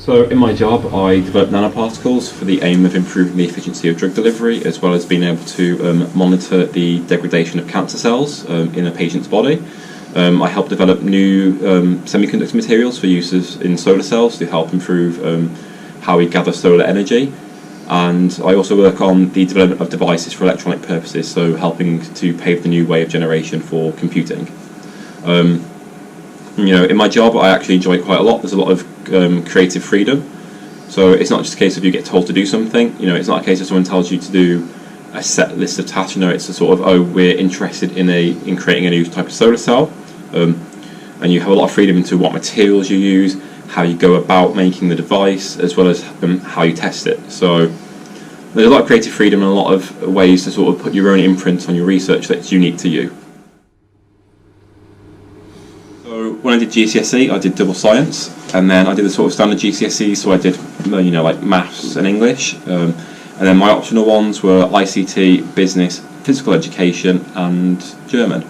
So in my job, I develop nanoparticles for the aim of improving the efficiency of drug delivery, as well as being able to monitor the degradation of cancer cells in a patient's body. I help develop new semiconductor materials for uses in solar cells to help improve how we gather solar energy. And I also work on the development of devices for electronic purposes, so helping to pave the new way of generation for computing. In my job, I actually enjoy it quite a lot. There's a lot of creative freedom. So it's not just a case of you get told to do something. It's not a case of someone tells you to do a set list of tasks. It's a sort of, we're interested in creating a new type of solar cell. And you have a lot of freedom into what materials you use, how you go about making the device, as well as how you test it. So there's a lot of creative freedom and a lot of ways to sort of put your own imprint on your research that's unique to you. So when I did GCSE, I did double science, and then I did the sort of standard GCSE, so I did like maths and English, and then my optional ones were ICT, business, physical education, and German.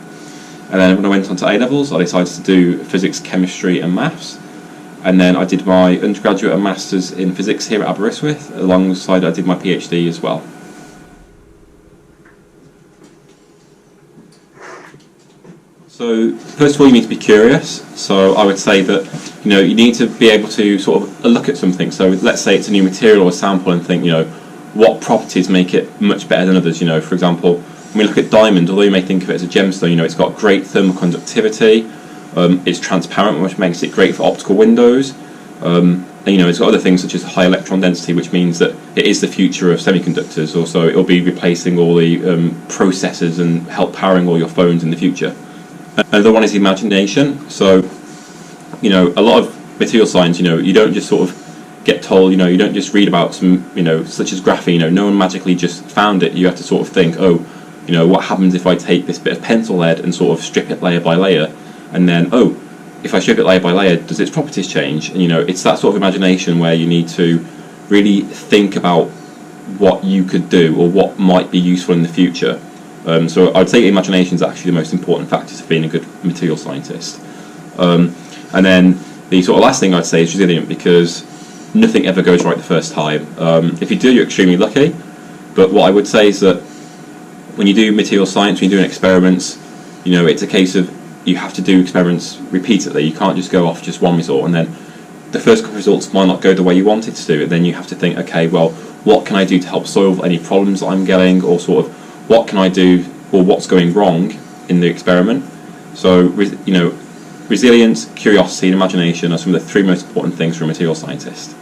And then when I went on to A-levels, I decided to do physics, chemistry, and maths. And then I did my undergraduate and masters in physics here at Aberystwyth. Alongside, I did my PhD as well. So first of all, you need to be curious. So I would say that you need to be able to sort of look at something. So let's say it's a new material or sample, and think what properties make it much better than others. For example, when we look at diamond, although you may think of it as a gemstone, it's got great thermal conductivity. It's transparent, which makes it great for optical windows. And it's got other things such as high electron density, which means that it is the future of semiconductors. Also, it'll be replacing all the processors and help powering all your phones in the future. Another one is imagination. So, a lot of material science, you don't just sort of get told, you don't just read about some, such as graphene. No one magically just found it. You have to sort of think, what happens if I take this bit of pencil lead and sort of strip it layer by layer? And then, if I strip it layer by layer, does its properties change? And it's that sort of imagination where you need to really think about what you could do or what might be useful in the future. So I'd say imagination is actually the most important factor to being a good material scientist. And then the sort of last thing I'd say is resilient, because nothing ever goes right the first time. If you do, you're extremely lucky. But what I would say is that when you do material science, when you're doing experiments, it's a case of you have to do experiments repeatedly. You can't just go off just one result, and then the first couple of results might not go the way you want it to do. And then you have to think, okay, well, what can I do to help solve any problems that I'm getting, or sort of what can I do, or what's going wrong in the experiment. So, resilience, curiosity, and imagination are some of the three most important things for a material scientist.